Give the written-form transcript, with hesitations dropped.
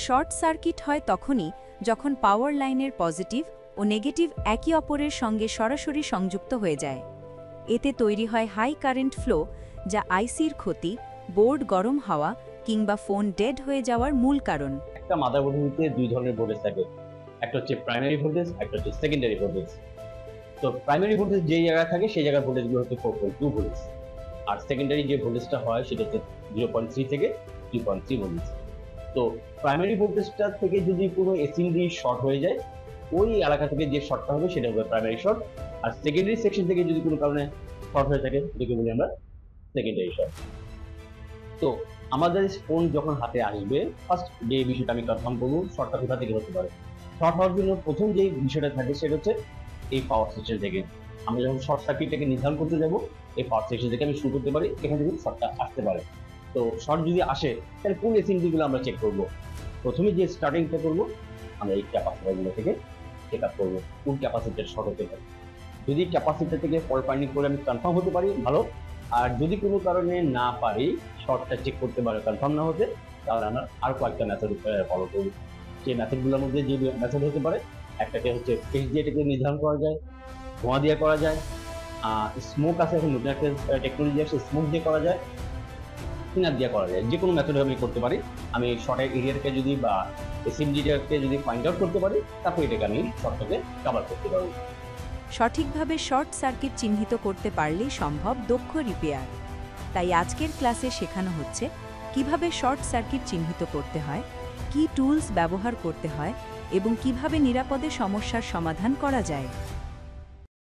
Short circuit হয় তখনই যখন পাওয়ার লাইনের পজিটিভ ও নেগেটিভ একে অপরের সঙ্গে সরাসরি সংযুক্ত হয়ে যায়। এতে তৈরি হয় হাই কারেন্ট ফ্লো, যা আইসির ক্ষতি, বোর্ড গরম হওয়া কিংবা ফোন ডেড হয়ে যাওয়ার মূল কারণ। একটা মাদারবোর্ডের ভিতরে দুই ধরনের ভোল্টেজ থাকে, একটা হচ্ছে প্রাইমারি ভোল্টেজ, একটা হচ্ছে সেকেন্ডারি ভোল্টেজ। তো প্রাইমারি ভোল্টেজ যে জায়গায় থাকে সেই জায়গার ভোল্টেজগুলো হচ্ছে 4.2 ভোল্টেজ, আর সেকেন্ডারি যে ভোল্টেজটা হয় সেটা হচ্ছে 0.3 থেকে 3.3 ভোল্টেজ। তো প্রাইমারি ভোল্টেজটা থেকে যদি কোনো এসএমডি শর্ট হয়ে যায়, ওই এলাকা থেকে যে শর্টটা হবে সেটা হবে প্রাইমারি শর্ট। আর সেকেন্ডারি সেকশন থেকে যদি কোনো কারণে শর্ট হয়ে থাকে এটাকে বলি আমরা সেকেন্ডারি শর্ট। তো আমাদের ফোন যখন হাতে আসবে, ফার্স্ট যে বিষয়টা আমি কনফার্ম করবো শর্টটা কোথা থেকে হতে পারে। শর্ট হওয়ার জন্য প্রথম যে বিষয়টা থাকে সেটা হচ্ছে এই পাওয়ার সেকশন থেকে। আমরা যখন শর্ট সার্কিটটাকে নির্ধারণ করতে যাব, এই পাওয়ার সেকশন থেকে আমি শুরু করতে পারি, এখান থেকে শর্টটা আসতে পারে। তো শর্ট যদি আসে তাহলে কোন এসএমডি গুলো আমরা চেক করব। প্রথমে যে স্টার্টিংটা করব, আমরা এই ক্যাপাসিটরগুলো থেকে চেক আপ করবো কোন ক্যাপাসিটার শর্ট হতে পারে। যদি ক্যাপাসিটার থেকে ফল্ট ফাইন্ডিং করে আমি কনফার্ম হতে পারি ভালো, আর যদি কোনো কারণে না পারি, শর্টটা চেক করতে পারে কনফার্ম না হতে, তাহলে আমরা আরো কয়েকটা মেথড ফলো করব। সেই মেথডগুলোর মধ্যে যে মেথড হতে পারে, একটাকে হচ্ছে ফেস দিয়ে এটাকে নির্ধারণ করা যায়, ধোঁয়া দিয়ে করা যায়, স্মোক আছে, এখন নতুন একটা টেকনোলজি আছে, স্মোক দিয়ে করা যায়, স্পিনার দিয়ে করা যায়। যে কোনো মেথডে আমি করতে পারি। আমি শর্টের এরিয়াটাকে যদি বা এসএমডিটাকে যদি ফাইন্ড আউট করতে পারি, তারপর এটাকে আমি শর্টটাকে কভার করতে পারবো। সঠিকভাবে শর্ট সার্কিট চিহ্নিত করতে পারলেই সম্ভব দক্ষ রিপেয়ার। তাই আজকের ক্লাসে শেখানো হচ্ছে কিভাবে শর্ট সার্কিট চিহ্নিত করতে হয়, কী টুলস ব্যবহার করতে হয় এবং কিভাবে নিরাপদে সমস্যার সমাধান করা যায়।